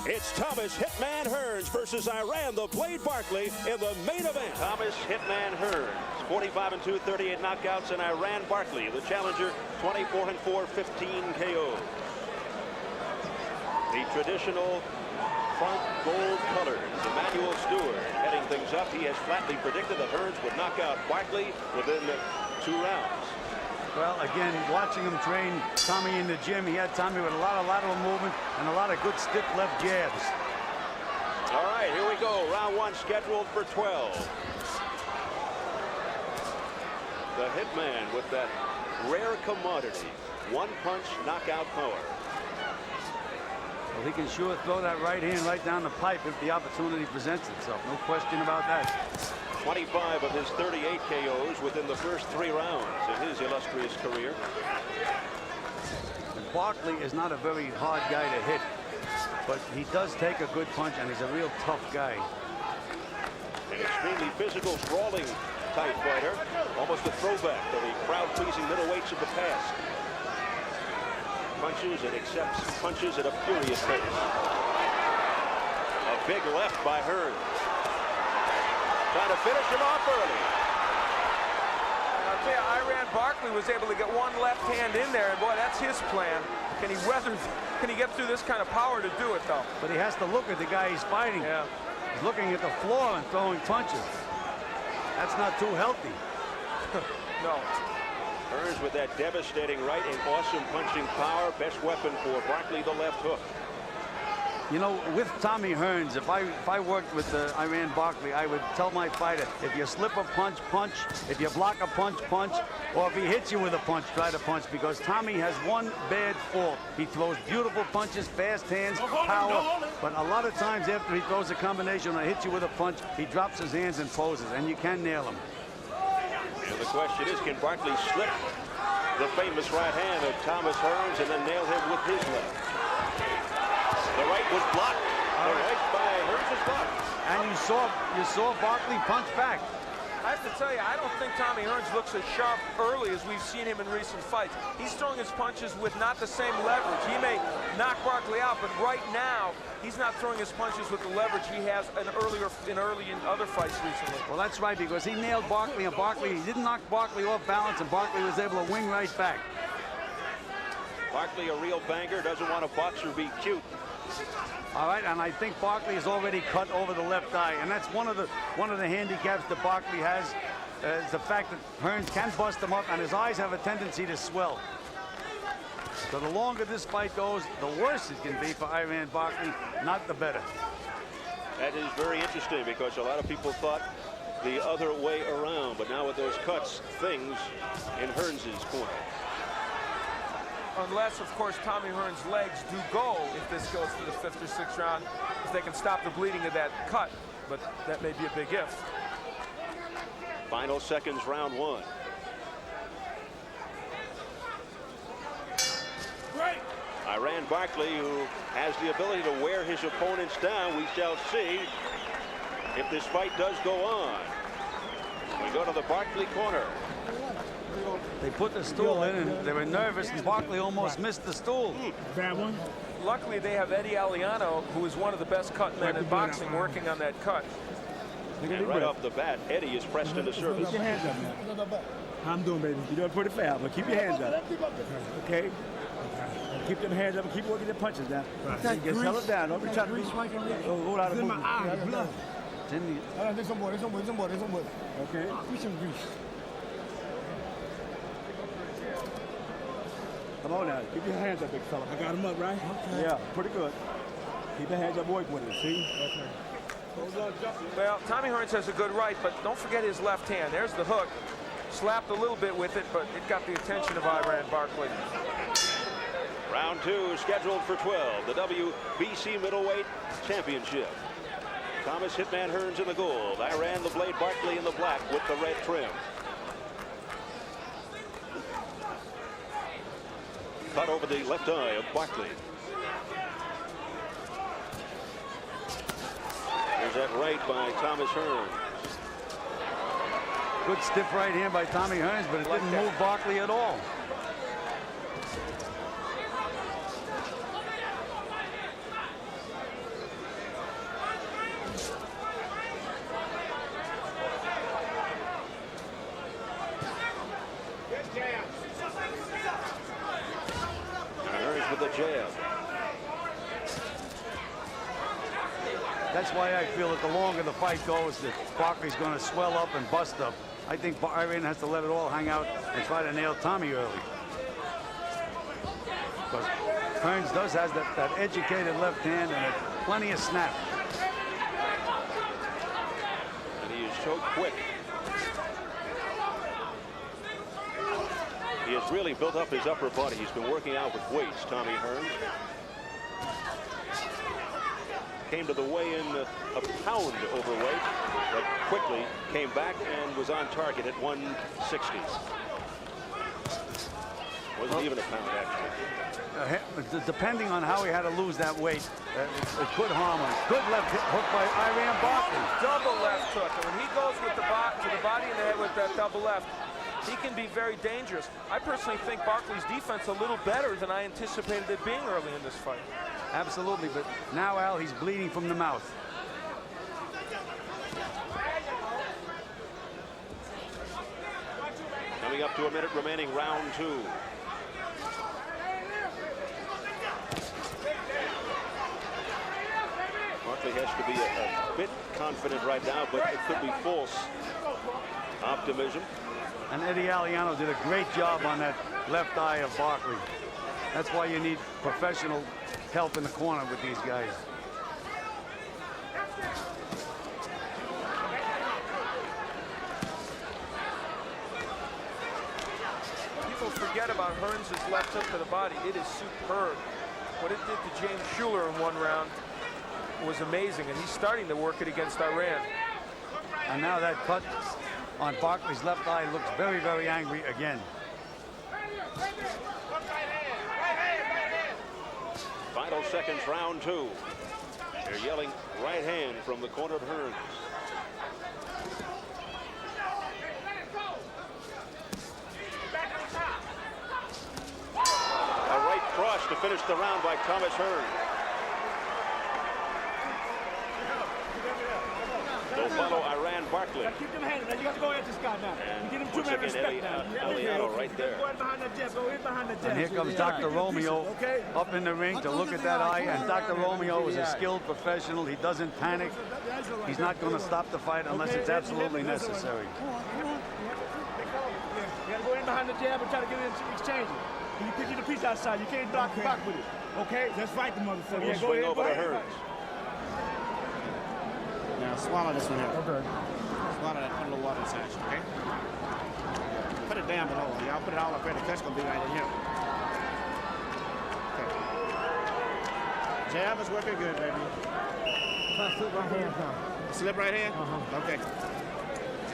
It's Thomas Hitman Hearns versus Iran the Blade Barkley in the main event. Thomas Hitman Hearns, 45-2, 38 knockouts, and Iran Barkley, the challenger, 24-4, 15 KOs. The traditional front gold colors. Emmanuel Stewart heading things up. He has flatly predicted that Hearns would knock out Barkley within 2 rounds. Well, again, watching him train Tommy in the gym, he had Tommy with a lot of lateral movement and a lot of good stiff left jabs. All right, here we go. Round 1 scheduled for 12. The Hitman with that rare commodity, one-punch knockout power. Well, he can sure throw that right hand right down the pipe if the opportunity presents itself. No question about that. 25 of his 38 KOs within the first 3 rounds in his illustrious career. And Barkley is not a very hard guy to hit, but he does take a good punch, and he's a real tough guy. An extremely physical, sprawling type fighter. Almost a throwback to the crowd-pleasing middleweights of the past. Punches and accepts punches at a furious pace. A big left by Hearns. Trying to finish him off early. I'll tell you, Iran Barkley was able to get one left hand in there, and boy, that's his plan. Can he get through this kind of power to do it, though? But he has to look at the guy he's fighting. Yeah. He's looking at the floor and throwing punches. That's not too healthy. No. Hearns with that devastating right and awesome punching power. Best weapon for Barkley, the left hook. You know, with Tommy Hearns, if I worked with Iran Barkley, I would tell my fighter, if you slip a punch, punch. If you block a punch, punch. Or if he hits you with a punch, try to punch. Because Tommy has one bad fault. He throws beautiful punches, fast hands, power. But a lot of times after he throws a combination or hits you with a punch, he drops his hands and poses, and you can nail him. And the question is, can Barkley slip the famous right hand of Thomas Hearns and then nail him with his left? The right was blocked. The right by Hearns is blocked. And you saw Barkley punch back. I have to tell you, I don't think Tommy Hearns looks as sharp early as we've seen him in recent fights. He's throwing his punches with not the same leverage. He may knock Barkley out, but right now, he's not throwing his punches with the leverage he has in other fights recently. Well, that's right, because he nailed Barkley, and he didn't knock Barkley off balance, and Barkley was able to wing right back. Barkley, a real banger, doesn't want a boxer be cute. All right, and I think Barkley is already cut over the left eye, and that's one of the handicaps that Barkley has, is the fact that Hearns can bust him up, and his eyes have a tendency to swell. So the longer this fight goes, the worse it can be for Iran Barkley, not the better. That is very interesting, because a lot of people thought the other way around, but now with those cuts, things in Hearns' corner. Unless, of course, Tommy Hearns' legs do go if this goes to the 5th or 6th round, if they can stop the bleeding of that cut. But that may be a big if. Final seconds, round 1. Right. Iran Barkley, who has the ability to wear his opponents down. We shall see if this fight does go on. We go to the Barkley corner. They put the stool in, and they were nervous, and Barkley almost missed the stool. Bad one. Luckily, they have Eddie Aliano, who is one of the best cut men in boxing, working on that cut. And right off the bat, Eddie is pressed into service. Keep your hands up, man. How I'm doing, baby? You're doing pretty fast, but keep your hands up. Okay? Keep them hands up and keep working the punches now. Just held it down. Don't be trying to reach. Hold out of the blood. Okay? Come on now, keep your hands up, big fella. I got him up, right? Okay. Yeah, pretty good. Keep your hands up, work with it, see? Okay. Well, Tommy Hearns has a good right, but don't forget his left hand. There's the hook. Slapped a little bit with it, but it got the attention of Iran Barkley. Round 2 scheduled for 12, the WBC Middleweight Championship. Thomas Hitman Hearns in the gold. Iran the Blade Barkley in the black with the red trim. Cut over the left eye of Barkley. There's that right by Thomas Hearns. Good stiff right hand by Tommy Hearns, but it didn't move Barkley at all. That's why I feel that the longer the fight goes, that Barkley's going to swell up and bust up. I think Iran has to let it all hang out and try to nail Tommy early. Because Hearns has that educated left hand and plenty of snap. And he is so quick. He has really built up his upper body. He's been working out with weights, Tommy Hearns. Came to the weigh-in a pound overweight, but quickly came back and was on target at 160. Wasn't even a pound, actually. Depending on how he had to lose that weight, it could harm him. Good left hook by Iran Barkley. Double left hook. And when he goes with to the body and the head with that double left, he can be very dangerous. I personally think Barkley's defense a little better than I anticipated it being early in this fight. Absolutely, but now, Al, he's bleeding from the mouth. Coming up to a minute remaining, round 2. Barkley has to be a bit confident right now, but it could be false optimism. And Eddie Aliano did a great job on that left eye of Barkley. That's why you need professional help in the corner with these guys. People forget about Hearns' left hook to the body. It is superb. What it did to James Schuler in one round was amazing, and he's starting to work it against Iran. And now that cut on Barkley's left eye looks very, very angry again. Final seconds, round 2. They're yelling right hand from the corner of Hearns. A right cross to finish the round by Thomas Hearns. They'll follow Iran Barkley. Keep them hands. You got to go at this guy now. And give him too once much again, respect now. Aliano right there. Go in behind the jab. Go in behind the jab. And here comes Dr. Romeo up in the ring to look at that eye. And Dr. Romeo is a skilled professional. He doesn't panic. He's not going to stop the fight unless it's absolutely necessary. You got to go in behind the jab and try to get it exchanging. You pick you the piece outside. You can't block back with it. Okay? Let's fight the motherfucker. We'll swing over to Hearns. Now swallow this one here. Okay. Swallow that, put a little water inside you, okay? Put it down below. Y'all put it all up there. The cut's gonna be right in here. Okay. Jab is working good, baby. Slip right hand now. Slip right hand? Okay.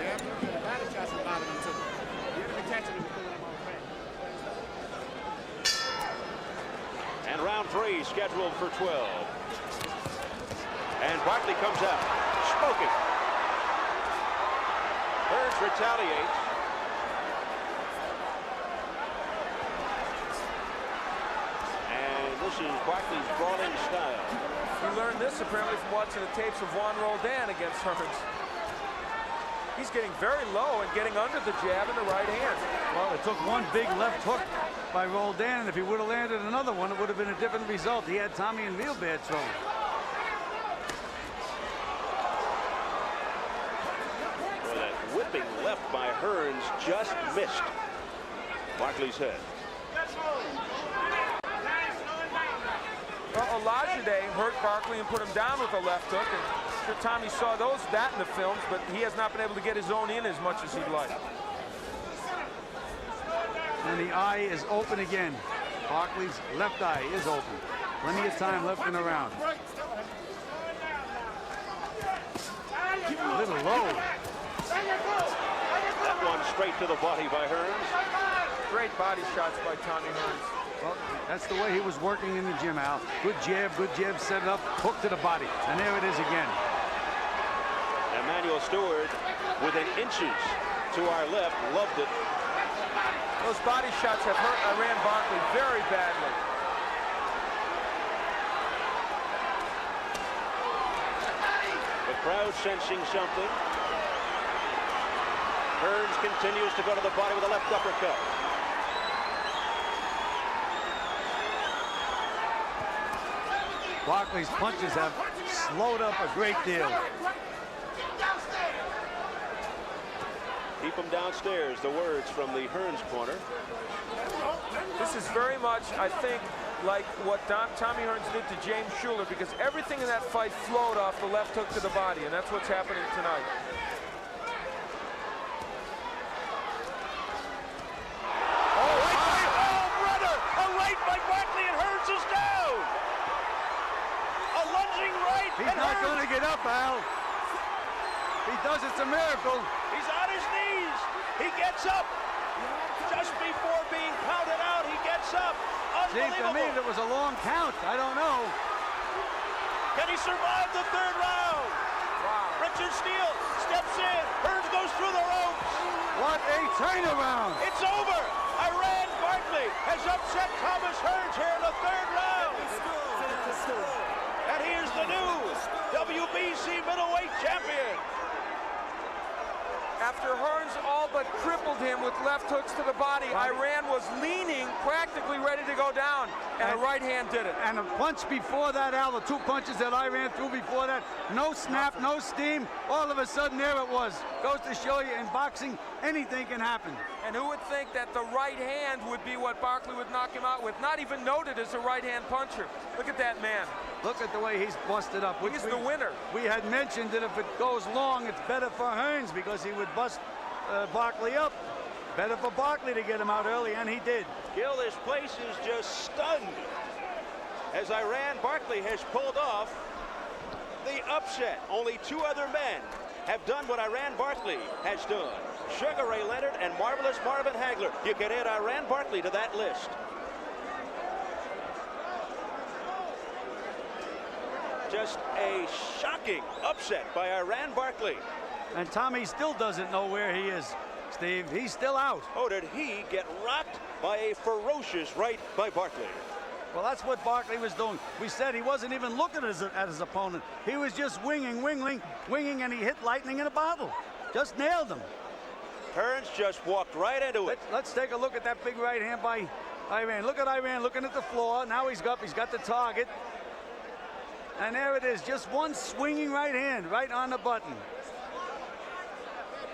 Jab, the body shots are bothering him too. You're gonna be catching him and pulling him off back. And round 3 scheduled for 12. And Barkley comes out, smoking. Hearns retaliates. And this is Barkley's brawling style. He learned this apparently from watching the tapes of Juan Roldan against Hearns. He's getting very low and getting under the jab in the right hand. Well, it took one big left hook by Roldan, and if he would have landed another one, it would have been a different result. He had Tommy in real bad trouble. Well, that whipping left by Hearns just missed Barkley's head. Well, Olajide hurt Barkley and put him down with a left hook. And I'm sure Tommy saw that in the films, but he has not been able to get his own in as much as he'd like. And the eye is open again. Barkley's left eye is open. Plenty of time left in the round. A little low. That one straight to the body by Hearns. Great body shots by Tommy Hearns. Well, that's the way he was working in the gym, Al. Good jab, set it up, hook to the body. And there it is again. Emmanuel Stewart within inches to our left, loved it. Those body shots have hurt Iran Barkley very badly. The crowd sensing something. Hearns continues to go to the body with a left uppercut. Barkley's punches have slowed up a great deal. Keep him downstairs. The words from the Hearns corner. This is very much, I think, like what Tommy Hearns did to James Schuler, because everything in that fight flowed off the left hook to the body, and that's what's happening tonight. He's not going to get up, Al. If he does, it's a miracle. He's on his knees. He gets up. Just before being counted out, he gets up. Seems to me that was a long count. I don't know. Can he survive the third round? Wow. Richard Steele steps in. Hearns goes through the ropes. What a turnaround. It's over. Iran Barkley has upset Thomas Hearns here in the third round. And here's the new WBC middleweight champion. After Hearns all but crippled him with left hooks to the body, Iran was leaning, practically ready to go down, and a right hand did it. And a punch before that, Al, the two punches that Iran threw before that, no snap, no steam, all of a sudden there it was. Goes to show you, in boxing, anything can happen. And who would think that the right hand would be what Barkley would knock him out with? Not even noted as a right-hand puncher. Look at that man. Look at the way he's busted up. He's the winner. We had mentioned that if it goes long, it's better for Hearns because he would bust Barkley up. Better for Barkley to get him out early, and he did. Gil, this place is just stunned as Iran Barkley has pulled off the upset. Only two other men have done what Iran Barkley has done. Sugar Ray Leonard and Marvelous Marvin Hagler. You can add Iran Barkley to that list. Just a shocking upset by Iran Barkley. And Tommy still doesn't know where he is, Steve. He's still out. Oh, did he get rocked by a ferocious right by Barkley? Well, that's what Barkley was doing. We said he wasn't even looking at his opponent. He was just winging, and he hit lightning in a bottle. Just nailed him. Hearns just walked right into it. Let's take a look at that big right hand by Iran. Look at Iran looking at the floor. Now he's got the target. And there it is, just one swinging right hand right on the button.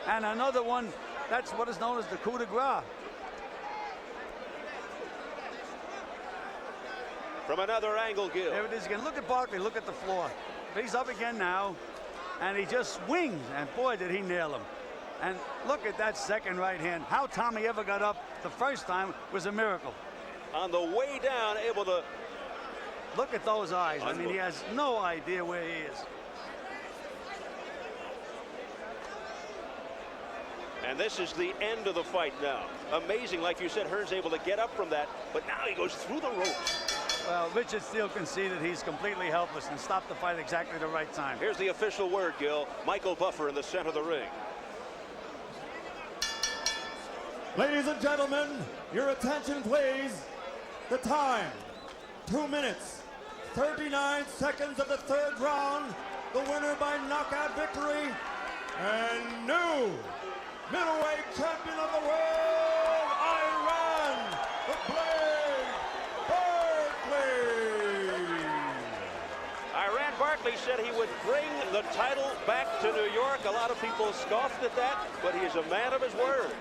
And another one, that's what is known as the coup de grace. From another angle, Gil. There it is again. Look at Barkley, look at the floor. He's up again now, and he just swings, and boy, did he nail him. And look at that second right hand. How Tommy ever got up the first time was a miracle. On the way down, able to... Look at those eyes. I mean, he has no idea where he is. And this is the end of the fight now. Amazing, like you said, Hearns able to get up from that, but now he goes through the ropes. Well, Richard Steele conceded he's completely helpless and stopped the fight exactly the right time. Here's the official word, Gil. Michael Buffer in the center of the ring. Ladies and gentlemen, your attention please. The time, 2 minutes, 39 seconds of the third round. The winner by knockout victory and new middleweight champion of the world, Iran the Blade Barkley. Iran Barkley said he would bring the title back to New York. A lot of people scoffed at that, but he is a man of his word.